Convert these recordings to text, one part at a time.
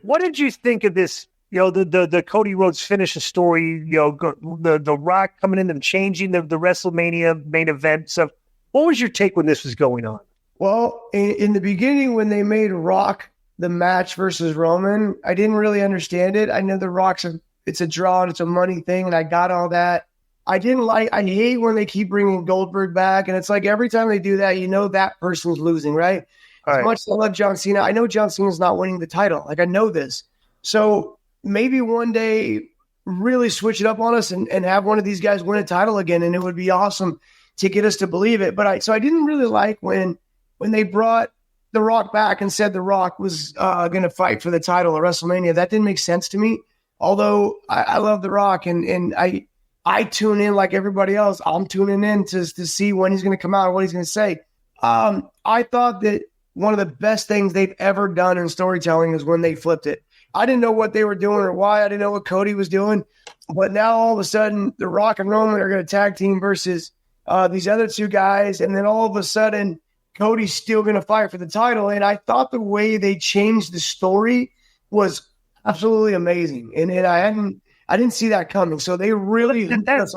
what did you think of this? The Cody Rhodes finish story. The Rock coming in and changing the WrestleMania main event stuff. What was your take when this was going on? Well, in the beginning, when they made Rock the match versus Roman, I didn't really understand it. I know the it's a draw and it's a money thing, and I got all that. I hate when they keep bringing Goldberg back, and it's like every time they do that, that person's losing, right? As much as I love John Cena, I know John Cena's not winning the title. Like, I know this. So maybe one day really switch it up on us and have one of these guys win a title again, and it would be awesome to get us to believe it. But I didn't really like when they brought The Rock back and said The Rock was going to fight for the title at WrestleMania. That didn't make sense to me. Although I love The Rock, and I tune in like everybody else. I'm tuning in to see when he's going to come out and what he's going to say. I thought that one of the best things they've ever done in storytelling is when they flipped it. I didn't know what they were doing or why. I didn't know what Cody was doing. But now all of a sudden, The Rock and Roman are going to tag team versus these other two guys. And then all of a sudden, Cody's still going to fight for the title. And I thought the way they changed the story was absolutely amazing. And I didn't see that coming. So they really that's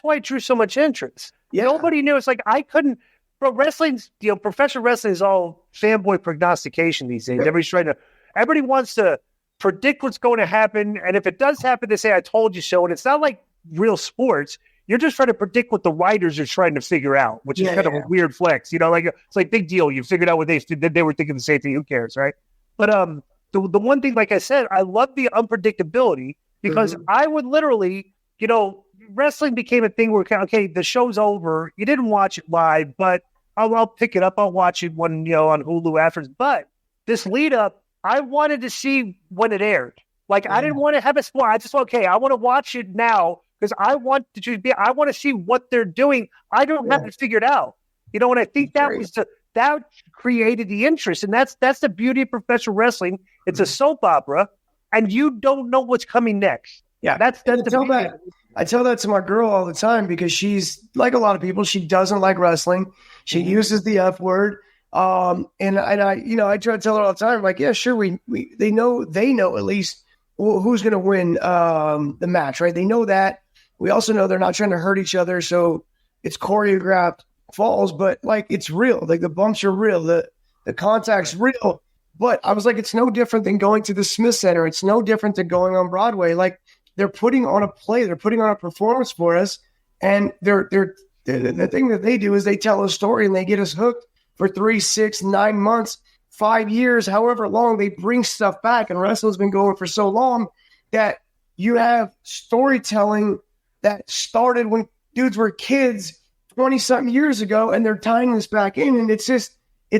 why it drew so much interest. Yeah. Nobody knew. It's like I couldn't. Bro, wrestling's professional wrestling is all fanboy prognostication these days. Yeah. Everybody wants to predict what's going to happen, and if it does happen, they say "I told you so." And it's not like real sports. You're just trying to predict what the writers are trying to figure out, which is kind of a weird flex. Like it's like big deal. You figured out what they were thinking the same thing. Who cares, right? But the one thing, like I said, I love the unpredictability because I would literally, wrestling became a thing where okay, the show's over. You didn't watch it live, but I'll pick it up. I'll watch it when on Hulu afterwards. But this lead up, I wanted to see when it aired. Like I didn't want to have a spoiler. I just I want to watch it now because I want to see what they're doing. I don't have it figured out. And I think that created the interest, and that's the beauty of professional wrestling. It's a soap opera, and you don't know what's coming next. Yeah, I tell that to my girl all the time because she's like a lot of people. She doesn't like wrestling. She uses the F word. And I try to tell her all the time, like, yeah, sure. They know at least who's going to win, the match, right? They know that. We also know they're not trying to hurt each other. So it's choreographed falls, but like, it's real. Like the bumps are real. The contact's real. But I was like, it's no different than going to the Smith Center. It's no different than going on Broadway. Like, they're putting on a play. They're putting on a performance for us. And the thing that they do is they tell a story and they get us hooked for 3, 6, 9 months, 5 years, however long. They bring stuff back. And wrestling's been going for so long that you have storytelling that started when dudes were kids 20-something years ago, and they're tying this back in. And it's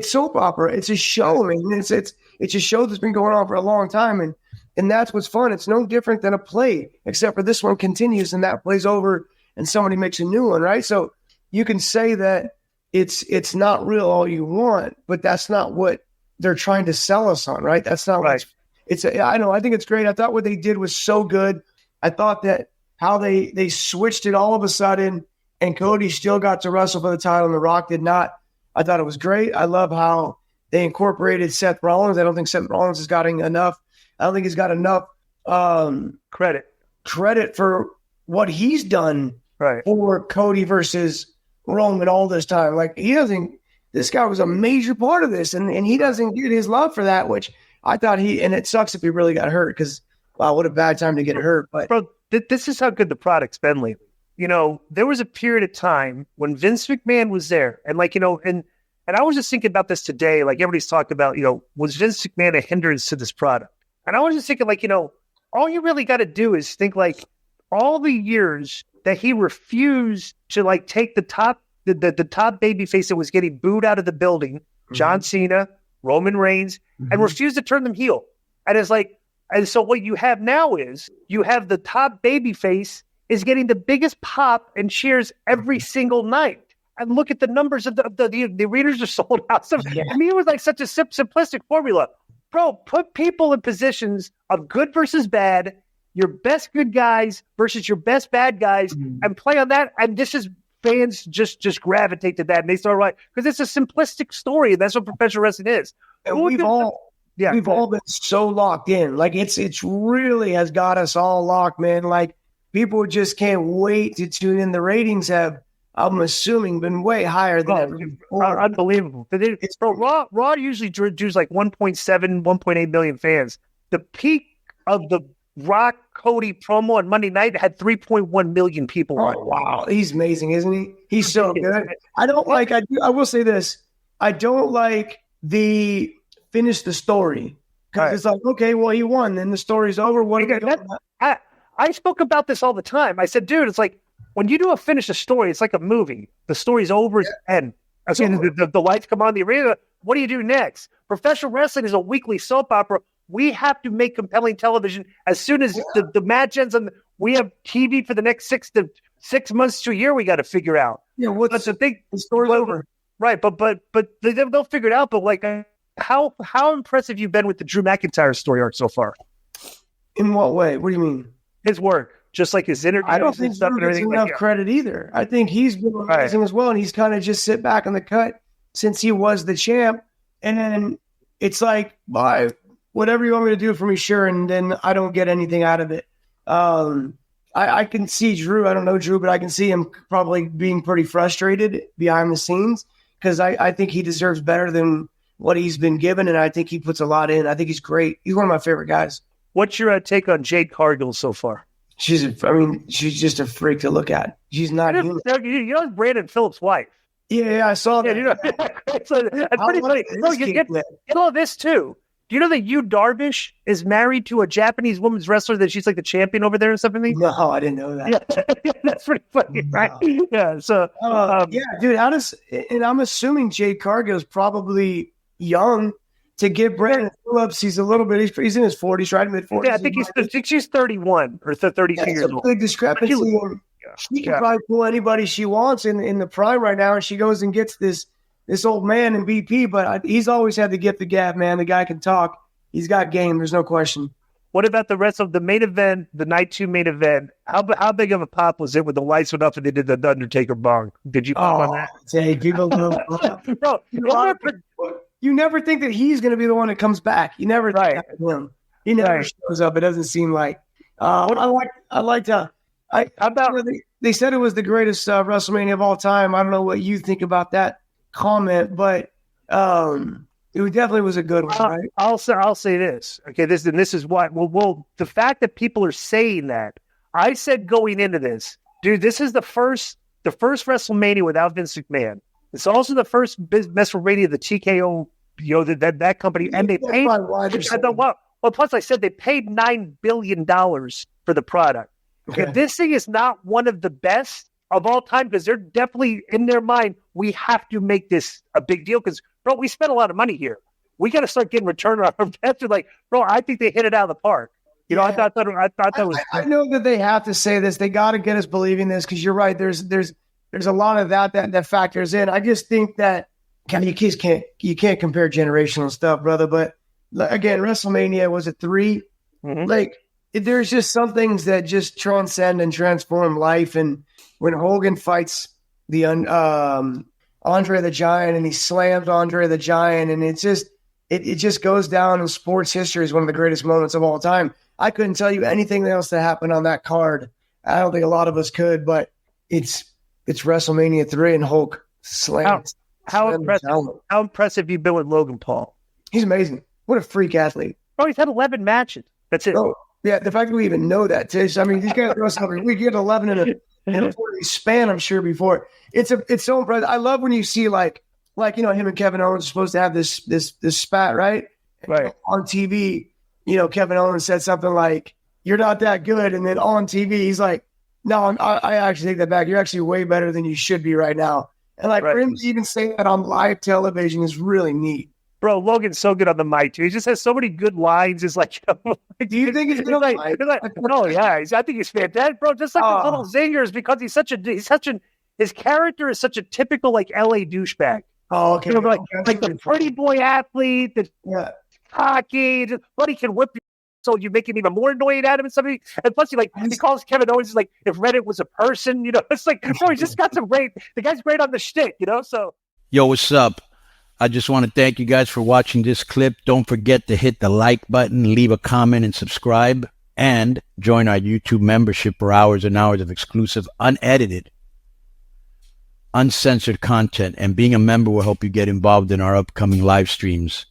soap opera. It's a show. I mean, it's a show that's been going on for a long time. And that's what's fun. It's no different than a play, except for this one continues and that plays over and somebody makes a new one, right? So you can say that it's not real all you want, but that's not what they're trying to sell us on, right? That's not right. I know. I think it's great. I thought what they did was so good. I thought that how they switched it all of a sudden and Cody still got to wrestle for the title and The Rock did not. I thought it was great. I love how they incorporated Seth Rollins. I don't think Seth Rollins has gotten enough. I don't think he's got enough credit for what he's done for Cody versus Roman all this time. Like this guy was a major part of this and he doesn't get his love for that, which I thought and it sucks if he really got hurt because, wow, what a bad time to get hurt. But bro, this is how good the product's been lately. There was a period of time when Vince McMahon was there and and I was just thinking about this today. Like everybody's talked about, was Vince McMahon a hindrance to this product? And I was just thinking, all you really got to do is think all the years that he refused to take the top babyface that was getting booed out of the building, John Cena, Roman Reigns, and refused to turn them heel. And it's and so what you have now is you have the top babyface is getting the biggest pop and cheers every single night. And look at the numbers of the arenas are sold out. So, I mean, it was such a simplistic formula. Bro, put people in positions of good versus bad, your best good guys versus your best bad guys, and play on that. And this is fans just gravitate to that, and they start because it's a simplistic story, and that's what professional wrestling is. And Yeah, we've all been so locked in. Like it's really has got us all locked, man. Like people just can't wait to tune in. The ratings have, I'm assuming, been way higher than ever before. unbelievable. Raw usually drews like 1.7, 1.8 million fans. The peak of the Rock Cody promo on Monday night had 3.1 million people on. Oh, wow. He's amazing, isn't he? He's so good. I will say this. I don't like the finish the story. Because it's like, okay, well, he won. Then the story's over. What I spoke about this all the time. I said, dude, it's like when you do a finish a story, it's like a movie. The story's over, it's end. As soon as the lights come on the arena, what do you do next? Professional wrestling is a weekly soap opera. We have to make compelling television as soon as the match ends, and we have TV for the next 6 months to a year. We got to figure out. Yeah, what's the thing? The story's over, right? But they'll figure it out. But like, how impressive you've been with the Drew McIntyre story arc so far? In what way? What do you mean? His work, just like his interviews. I don't think stuff Drew gets enough credit either. I think he's been amazing as well, and he's kind of just sit back on the cut since he was the champ, and then it's like, bye. Whatever you want me to do for me, sure. And then I don't get anything out of it. I can see Drew. I don't know Drew, but I can see him probably being pretty frustrated behind the scenes because I think he deserves better than what he's been given. And I think he puts a lot in. I think he's great. He's one of my favorite guys. What's your take on Jade Cargill so far? She's just a freak to look at. She's not human. You know Brandon Phillips' wife. Yeah, I saw that. You know, it's pretty funny. No, get all this too. Do you know that Yu Darvish is married to a Japanese women's wrestler that she's like the champion over there and stuff? No, I didn't know that. Yeah, that's pretty funny, right? Yeah. So, yeah, dude. And I'm assuming Jade Cargill is probably young to give Brandon Phillips. He's a little bit. He's in his 40s, right? Mid-40s. Yeah, I think she's 31 or 32 years old. Big discrepancy. She can probably pull anybody she wants in the prime right now, and she goes and gets this old man in BP, but he's always had the gift of gab, man. The guy can talk. He's got game. There's no question. What about the rest of the main event, the night 2 main event? How big of a pop was it when the lights went up and they did the Undertaker bong? Did you pop on that? Hey, people Bro, you never think that he's going to be the one that comes back. You never think of him. He never shows up. It doesn't seem like. They said it was the greatest WrestleMania of all time. I don't know what you think about that comment, but it definitely was a good one, right? I'll say this. Okay, this is what. Well, the fact that people are saying that, I said going into this, dude, this is the first WrestleMania without Vince McMahon. It's also the first WrestleMania the TKO, that company, and they paid. Plus I said they paid $9 billion for the product. Okay. If this thing is not one of the best of all time, because they're definitely in their mind, we have to make this a big deal because, bro, we spent a lot of money here. We got to start getting return on our investment. Like, bro, I think they hit it out of the park. I thought that was. I know that they have to say this. They got to get us believing this because you're right. There's a lot of that factors in. I just think that you can't compare generational stuff, brother. But again, WrestleMania was at 3. Mm-hmm. Like, there's just some things that just transcend and transform life. And when Hogan fights the Andre the Giant and he slams Andre the Giant, and it just goes down in sports history as one of the greatest moments of all time. I couldn't tell you anything else that happened on that card. I don't think a lot of us could, but it's WrestleMania 3 and Hulk slams. How impressive you've been with Logan Paul. He's amazing. What a freak athlete. Oh, he's had 11 matches. That's it. Oh, yeah, the fact that we even know that, Tish. I mean, these guys wrestle every week. You get 11 in a 40 span, I'm sure, before. It's so impressive. I love when you see like him and Kevin Owens are supposed to have this spat, right? Right. On TV, Kevin Owens said something like, "You're not that good," and then on TV, he's like, "No, I actually take that back. You're actually way better than you should be right now." And for him to even say that on live television is really neat. Bro, Logan's so good on the mic too. He just has so many good lines. It's like, do you think he's good on the mic? Oh yeah, I think he's fantastic, bro. Just like the little zingers, because his character is such a typical LA douchebag. Oh, okay. Like the pretty boy athlete, that's cocky, but he can whip you, so you make him even more annoyed at him and something. And plus, he calls Kevin Owens like if Reddit was a person. It's like, bro, he's just got some great. The guy's great on the shtick, So yo, what's up? I just want to thank you guys for watching this clip. Don't forget to hit the like button, leave a comment, and subscribe. And join our YouTube membership for hours and hours of exclusive, unedited, uncensored content. And being a member will help you get involved in our upcoming live streams.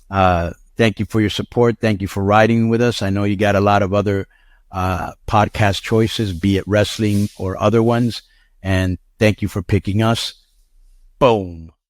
Thank you for your support. Thank you for riding with us. I know you got a lot of other podcast choices, be it wrestling or other ones. And thank you for picking us. Boom.